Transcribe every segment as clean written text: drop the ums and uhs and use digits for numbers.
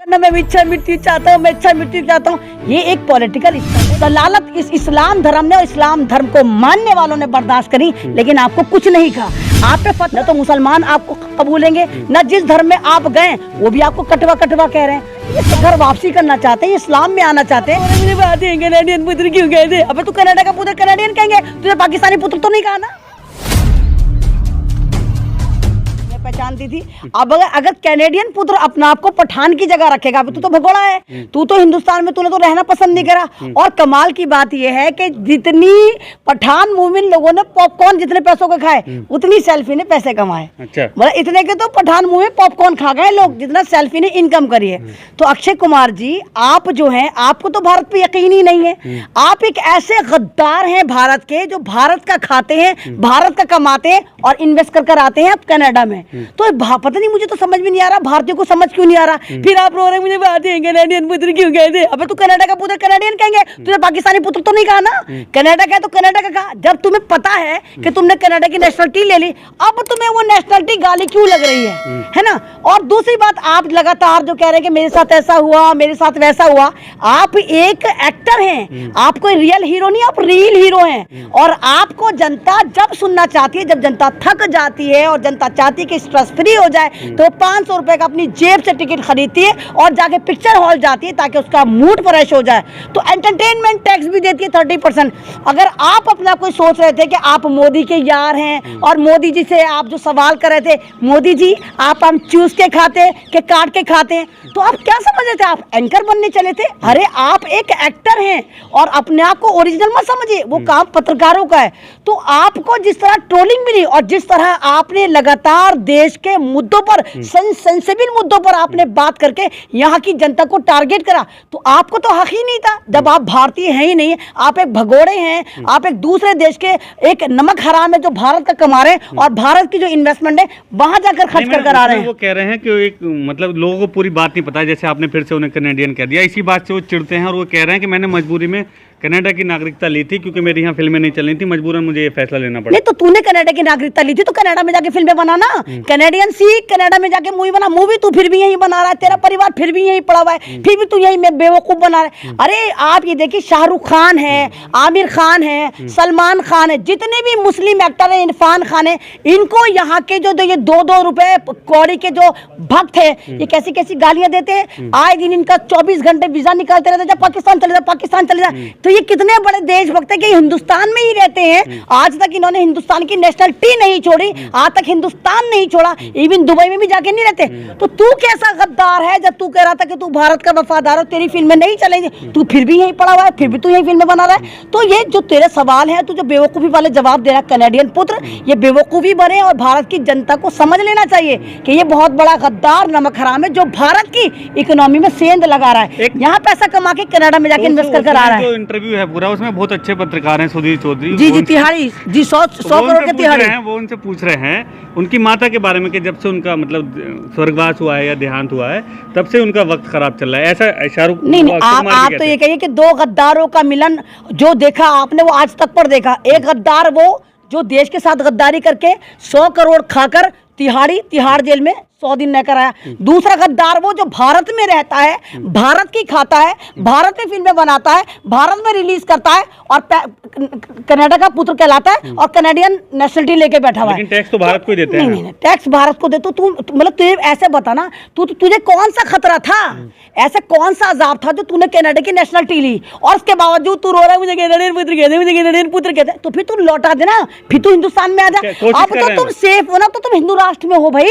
मैं इच्छा मृत्यु चाहता हूँ, मैं इच्छा मृत्यु चाहता हूँ। ये एक पॉलिटिकल दलालत इस इस्लाम धर्म ने और इस्लाम धर्म को मानने वालों ने बर्दाश्त करी, लेकिन आपको कुछ नहीं कहा। आप पे न तो मुसलमान आपको कबूलेंगे, न जिस धर्म में आप गए वो भी आपको कटवा कटवा कह रहे हैं। ये घर वापसी करना चाहते हैं, इस्लाम में आना चाहते हैं। मुझे बात है कनाडियन पुत्र क्यों कहते? अबे तू कनाडा का पुत्र कनाडियन कहेंगे, तुझे पाकिस्तानी पुत्र तो नहीं कहा ना। पहचानती थी। अब अगर कैनेडियन पुत्र अपना आपको पठान की जगह रखेगा, तू तो भगोड़ा है, तू तो हिंदुस्तान में तूने तो रहना पसंद नहीं करा। और कमाल की बात यह है कि जितनी पठान मूविन लोगों ने पॉपकॉर्न जितने पैसों के खाए, उतनी सेल्फी ने पैसे कमाए। अच्छा। मतलब इतने के तो पठान मूवी पॉपकॉर्न खा गए लोग जितना सेल्फी ने इनकम करी है। तो अक्षय कुमार जी, आप जो हैं, आपको तो भारत पे यकीन ही नहीं है। आप एक ऐसे गद्दार हैं भारत के, जो भारत का खाते हैं, भारत का कमाते हैं और इन्वेस्ट कर आते हैं आप कनाडा में। तो पता नहीं, मुझे तो समझ में नहीं आ रहा, भारतीयों को समझ क्यों नहीं आ रहा। फिर आप रो रहे हैं मुझे बात है कनाडियन पुत्र क्यों कहते? अबे तू कनाडा का पुत्र कनाडियन कहेंगे, तुझे पाकिस्तानी पुत्र तो नहीं कहा ना। कनाडा का है तो कनाडा का कहा। जब तुम्हें पता है कि तुमने कनाडा की नेशनलिटी ले ली, अब तुम्हें वो नेशनलिटी गाली क्यों लग रही है ना। और दूसरी बात, आप लगातार जो कह रहे हैं कि मेरे साथ ऐसा हुआ, मेरे साथ वैसा हुआ। आप एक एक्टर हैं, आप कोई रियल हीरो नहीं, आप रियल हीरो हैं। और आपको जनता जब सुनना चाहती है, जब जनता थक जाती है और जनता चाहती है कि स्ट्रेस फ्री हो जाए, तो 500 रुपए का अपनी जेब से टिकट खरीदती है और जाके पिक्चर हॉल जाती है ताकि उसका मूड फ्रेश हो जाए। तो एंटरटेनमेंट टैक्स भी देती है 30%। अगर आप अपना कोई सोच रहे थे कि आप मोदी के यार हैं और मोदी जी से आप जो सवाल कर रहे थे, मोदी जी आप हम चूस के खाते कि काट के खाते हैं, तो आप क्या समझ रहे थे? आप एंकर बनने चले थे? अरे आप एक एक्टर हैं और अपने आप को ओरिजिनल मत समझिए, वो काम पत्रकारों का है। तो आपको जिस तरह ट्रोलिंग मिली और जिस तरह आपने लगातार देश के मुद्दों पर, सेंसिटिव मुद्दों पर आपने बात करके यहाँ की जनता को टारगेट करा, तो आपको तो हक ही नहीं था। जब आप भारतीय हैं ही नहीं, आप एक भगोड़े हैं, आप एक दूसरे देश के एक नमक हराम है जो भारत का कमा रहे हैं और भारत की जो इन्वेस्टमेंट है वहां जाकर खर्च कर आ रहे हैं। वो कह रहे हैं कि एक मतलब लोगों को पूरी बात नहीं पता, जैसे आपने फिर से उन्हें कनेडियन कह दिया। इसी बात से वो चिढ़ते हैं और वो कह रहे हैं कि मैंने मजबूरी में कनाडा की नागरिकता ली थी क्योंकि मेरी यहाँ फिल्में नहीं चल रही थी, मजबूरन मुझे ये फैसला लेना पड़ा। नहीं तो तूने कनाडा की नागरिकता ली थी तो कनाडा में जाके फिल्में बनाना, कनाडियन सीख, कनाडा में जाके मूवी बना। मूवी तू फिर भी यहीं बना रहा है, तेरा परिवार फिर भी यहीं पड़ा हुआ है, फिर भी तू यहीं में बेवकूफ बना रहा है। अरे आप ये देखिए, शाहरुख खान है, आमिर खान है, सलमान खान है, जितने भी मुस्लिम एक्टर हैं, इरफान खान है, इनको यहाँ के जो ये 2-2 रुपए कौड़ी के जो भक्त है, ये कैसी कैसी गालियां देते हैं। आए दिन इनका 24 घंटे वीजा निकालते रहते, जब पाकिस्तान चले जाए, पाकिस्तान चले जाए। तो ये कितने बड़े देशभक्त है कि हिंदुस्तान में ही रहते हैं। आज तक इन्होंने हिंदुस्तान की नेशनलिटी नहीं छोड़ी, आज तक हिंदुस्तान नहीं छोड़ा, इवन दुबई में भी जाके नहीं रहते। तो तू कैसा गद्दार है? जब तू कह रहा था कि तू भारत का वफादार हो, तेरी फिल्में नहीं चलेंगी, तू फिर भी यहीं पड़ा हुआ है, फिर भी तू यहीं फिल्में बना रहा है। तो ये जो तेरे सवाल है, तू जो बेवकूफी वाले जवाब दे रहा है कनाडियन पुत्र, ये बेवकूफी बने और भारत की जनता को समझ लेना चाहिए कि ये बहुत बड़ा गद्दार नमक हराम है जो भारत की इकोनॉमी में सेंध लगा रहा है। यहाँ पैसा कमा के कनाडा में जाके इन्वेस्ट कर आ रहा है। इंटरव्यू है पूरा, उसमें बहुत अच्छे पत्रकार हैं, सुधीर चौधरी जी तिहाड़ी जी, 100 करोड़ के तिहाड़ी हैं। वो उनसे पूछ रहे हैं उनकी माता के बारे में कि जब से उनका मतलब स्वर्गवास हुआ है या देहांत हुआ है, तब से उनका वक्त खराब चल रहा है, ऐसा शाहरुख। नहीं, आप तो ये कहिए कि 2 गद्दारों का मिलन जो देखा आपने वो आज तक पर देखा। एक गद्दार वो जो देश के साथ गद्दारी करके 100 करोड़ खाकर तिहाड़ जेल में 100 दिन रहकर आया। दूसरा गद्दार वो जो भारत में रहता है, भारत की खाता है, भारत में फिल्में बनाता है, भारत में रिलीज करता है और कनाडा का पुत्र कहलाता है और कनाडियन नेशनलिटी लेके बैठा हुआ है। लेकिन टैक्स तो भारत को ही देते हैं। नहीं, टैक्स भारत को दे। तो तू मतलब तुझे ऐसे बता ना, तुझे कौन सा खतरा था, ऐसा कौन सा अजाब था जो तूने कनाडा की नेशनलिटी ली और उसके बावजूद तू रो रहा है मुझे कनाडियन पुत्र कहते, मुझे कनाडियन पुत्र कहते। तो फिर तू लौटा देना, फिर तू हिंदुस्तान में आ जा। अब तो तुम सेफ हो ना, तो तुम हिंदू राष्ट्र में हो भाई।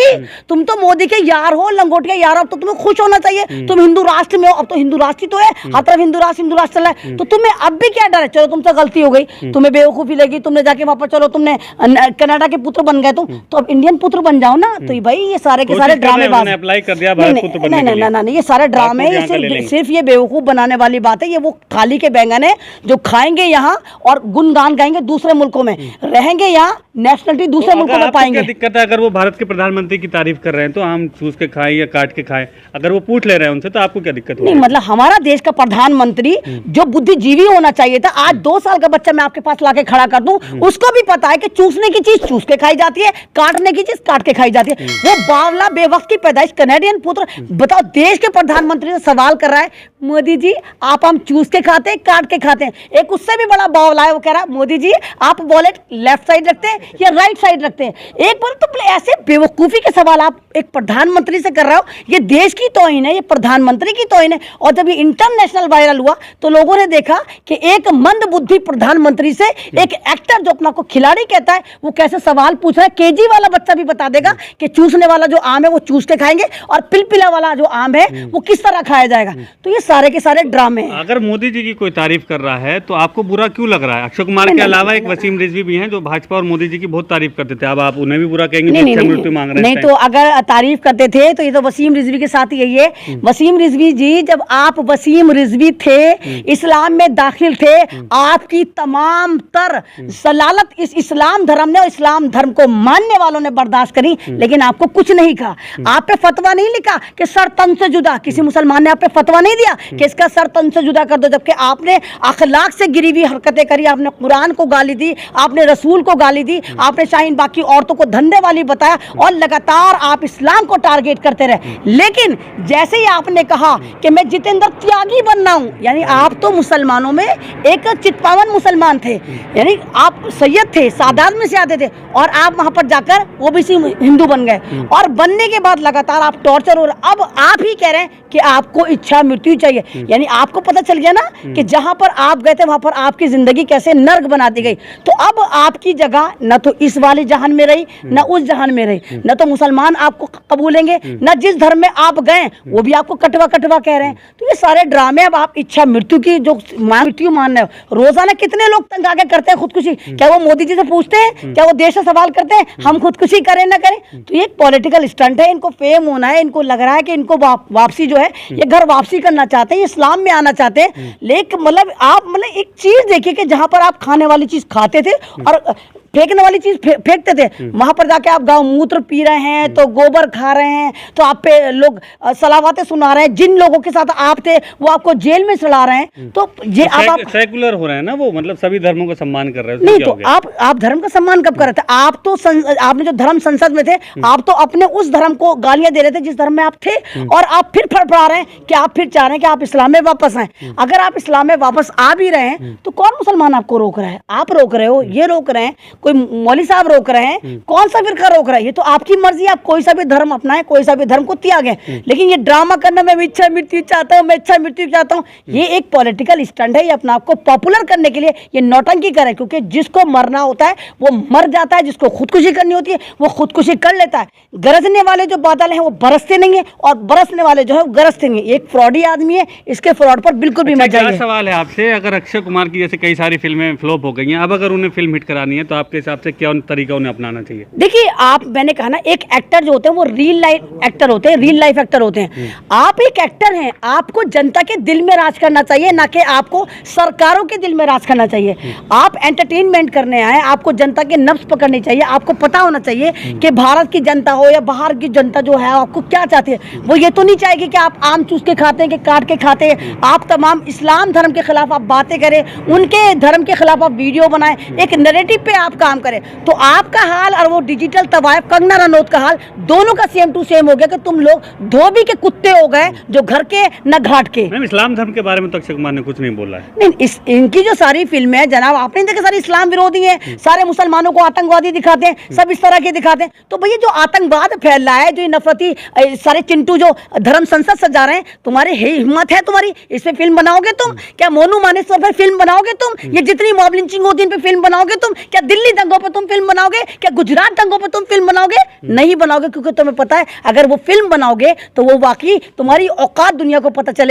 तुम तो मोदी के यार हो, लंगोट के यार हो, अब तो तुम्हें खुश होना चाहिए। तुम हिंदू राष्ट्र में हो, अब तो हिंदू राष्ट्र ही तो है, हर तरफ हिंदू राष्ट्र चल रहा है। तो तुम्हें अब भी क्या डर है? चलो तुमसे गलती हो गई, तुम्हें बेवकूफी लगी, तुमने जाके वापस चलो तुमने कनाडा के पुत्र बन गए, तुम तो अब इंडियन पुत्र बन जाओ ना। तो भाई ये सारे के सारे ड्रामेबाज अप्लाई कर दिया भारत पुत्र बनने के लिए। नहीं, ये सारे ड्रामे हैं, सिर्फ ये बेवकूफ बनाने वाली बात है। ये वो खाली के बैंगन है जो खाएंगे यहाँ और गुणगान गाएंगे दूसरे मुल्कों में, रहेंगे यहाँ, नेशनलिटी दूसरे मुल्कों में पाएंगे। दिक्कत है अगर वो भारत के प्रधानमंत्री की तारीफ कर रहे हैं हैं तो आम चूस के खाएं या काट के खाएं, अगर वो पूछ ले रहे हैं उनसे तो आपको क्या दिक्कत हो नहीं, मतलब हमारा देश का प्रधानमंत्री जो बुद्धिजीवी होना चाहिए था, आज 2 साल का बच्चा मैं आपके पास लाके खड़ा कर दूं, उसको भी पता है कि चूसने की चीज चूस के खाई जाती है, काटने की चीज काट के खाई जाती है। वो बावला बेवक्त की पैदाइश कैनेडियन पुत्र, बताओ देश के प्रधानमंत्री से सवाल कर रहा है, मोदी जी आप हम चूस के खाते हैं काट के खाते हैं। एक उससे भी बड़ा बावला है, वो कह रहा है मोदी जी आप वॉलेट लेफ्ट साइड रखते हैं या राइट साइड रखते हैं। एक बार तो ऐसे बेवकूफी के सवाल आप एक प्रधानमंत्री से कर रहे हो, ये देश की तौहीन है, ये प्रधानमंत्री की तौहीन है। और जब ये इंटरनेशनल वायरल हुआ तो लोगों ने देखा कि एक मंदबुद्धि प्रधानमंत्री से एक एक्टर जो अपना को खिलाड़ी कहता है वो कैसे सवाल पूछ रहा है। केजी वाला बच्चा भी बता देगा कि चूसने वाला जो आम है वो चूस के खाएंगे और पिलपिला वाला जो आम है वो किस तरह खाया जाएगा। तो ये सारे के सारे ड्रामे हैं। अगर मोदी जी की कोई तारीफ कर रहा है तो आपको बुरा क्यों लग रहा है? अक्षय कुमार के अलावा एक वसीम रिजवी भी हैं जो भाजपा और मोदी जी की बहुत तारीफ करते थे, अब आप उन्हें भी बुरा कहेंगे? नहीं, नहीं, मृत्यु मांग रहे नहीं, हैं तो अगर तारीफ करते थे तो ये तो वसीम रिजवी के साथ यही है। वसीम रिजवी जी, जब आप वसीम रिजवी थे, इस्लाम में दाखिल थे, आपकी तमाम तर सलालत इस इस्लाम धर्म ने और इस्लाम धर्म को मानने वालों ने बर्दाश्त करी, लेकिन आपको कुछ नहीं कहा। आप पे फतवा नहीं लिखा कि सर तन से जुदा, किसी मुसलमान ने आप पे फतवा नहीं दिया कि इसका सर तन से जुदा कर दो, जबकि आपने अखलाक से गिरी हुई हरकतें करी। आपने कुरान को गाली दी, आपने रसूल को गाली दी, आपने शाहीन बाकी औरतों को धंधे वाली बताया और लगातार आप इस्लाम को टारगेट करते रहे। लेकिन जैसे ही आपने कहा कि मैं जितेंद्र त्यागी बनना हूं, यानी आप तो मुसलमानों में एक चितपावन मुसलमान थे, यानी आप सैयद थे, सादात में से आते थे, और आप वहां पर जाकर ओबीसी हिंदू बन गए और बनने के बाद लगातार आप टॉर्चर हो रहे। अब आप ही कह रहे हैं कि आपको इच्छा मृत्यु चाहिए, यानी आपको पता चल गया ना कि जहां पर आप गए थे वहां पर आपकी जिंदगी कैसे नर्क बना दी गई। तो अब आपकी जगह न तो इस वाले जहान में रही न उस जहान में रही, न तो मुसलमान आपको कबूलेंगे, न जिस धर्म में आप गए वो भी आपको कटवा कटवा कह रहे हैं। तो ये सारे ड्रामे, अब आप इच्छा मृत्यु की जो मृत्यु मान रहे हो, रोजाना कितने लोग तंग आके करते हैं खुदकुशी? क्या वो मोदी जी से पूछते हैं? क्या वो देश से सवाल करते हैं हम खुदकुशी करें ना करें? तो ये एक पॉलिटिकल स्टंट है, इनको फेम होना है, इनको लग रहा है कि इनको वापसी जो है ये घर वापसी करना चाहते हैं, इस्लाम में आना चाहते हैं। लेकिन मतलब आप मतलब एक चीज देखिए कि जहां पर आप खाने वाली चीज खाते थे और फेंकने वाली चीज फेंकते थे, वहां पर जाके आप गाँव मूत्र पी रहे हैं तो गोबर खा रहे हैं, तो आप पे लोग सलावातें सुना रहे हैं। जिन लोगों के साथ आप थे वो आपको जेल में चढ़ा रहे हैं। तो ये आप सेकुलर हो रहे हैं ना, वो मतलब सभी धर्मों का सम्मान कर रहे हैं। नहीं, तो आप धर्म का सम्मान कब कर रहे थे? आप तो आपने जो धर्म संसद में थे, आप तो अपने उस धर्म को गालियां दे रहे थे जिस धर्म में आप थे, और आप फिर फड़फड़ा रहे हैं कि आप फिर चाह रहे हैं कि आप इस्लाम में वापस आए। अगर आप इस्लाम में वापस आ भी रहे हैं तो कौन मुसलमान आपको रोक रहा है? आप रोक रहे हो, ये रोक रहे हैं, कोई मौलवी साहब रोक रहे हैं, कौन सा फिरका रोक रहा है? ये तो आपकी मर्जी, आप कोई सा भी धर्म अपनाएं, कोई सा भी धर्म को त्यागें। लेकिन ये ड्रामा करना, मैं इच्छा मृत्यु चाहता हूं, मैं इच्छा मृत्यु चाहता हूं, ये एक पॉलिटिकल स्टंट है। ये अपने आप को पॉपुलर करने के लिए ये नौटंकी करे, क्योंकि जिसको मरना होता है वो मर जाता है, जिसको खुदकुशी करनी होती है वो खुदकुशी कर लेता है। गरजने वाले जो बादल हैं वो बरसते नहीं है और बरसने वाले जो है वो गरजते नहीं है। एक फ्रॉडी आदमी है, इसके फ्रॉड पर बिल्कुल भी मत जाइए। सवाल है आपसे, अगर अक्षय कुमार की जैसे कई सारी फिल्में फ्लॉप हो गई हैं, अब अगर उन्हें फिल्म हिट करानी है तो आपके हिसाब से क्या तरीका उन्हें अपनाना चाहिए? देखिए, आप मैंने कहा ना, एक एक्टर जो होते हैं वो रियल लाइफ एक्टर होते हैं, रियल लाइफ एक्टर होते हैं। आप एक एक्टर हैं, आपको जनता के दिल में राज करना चाहिए, ना कि आपको सरकारों के दिल में राज करना चाहिए। आप एंटरटेनमेंट करने आए, आपको जनता के नब्ज पकड़नी चाहिए। आपको पता होना चाहिए कि भारत की जनता हो या बाहर की जनता जो है आपको क्या चाहती है। वो ये तो नहीं चाहेगी कि आप आम चूस के खाते हैं कि काट के खाते हैं। आप तमाम इस्लाम धर्म के खिलाफ आप बातें करें, उनके धर्म के खिलाफ आप वीडियो बनाएं, एक नैरेटिव पे आप काम करें। तो आपका हाल और वो डिजिटल तवायफ कंगना रनौत का हाल दोनों का सेम टू सेम हो गया कि तुम लोग धोबी के कुत्ते हो गए, जो घर के न घाट के। मैम, इस्लाम धर्म के बारे में तो अक्षय कुमार ने कुछ नहीं बोला है। नहीं, इनकी जो सारी फिल्में हैं जनाब, आपने देखा सारी इस्लाम विरोधी हैं, सारे मुसलमानों को आतंकवादी दिखाते हैं, सब इस तरह के दिखाते हैं। तो भैया जो आतंकवाद फैल रहा है, जो नफरती सारे चिंटू जो धर्म संसद सजा रहे हैं, तुम्हारी हिम्मत है तुम्हारी, इस पे फिल्म बनाओगे तुम? क्या मोनू मानेसर पर फिल्म बनाओगे तुम? ये जितनी मॉब लिंचिंग होती है इन पे फिल्म बनाओगे तुम? क्या दिल्ली दंगों पर तुम फिल्म बनाओगे? क्या गुजरात दंगों पर तुम फिल्म बनाओगे? नहीं बनाओगे, क्योंकि तुम्हें पता है अगर वो फिल्म बनाओगे तो वो वाकई तुम्हारी औकात दुनिया को पता चलेगी।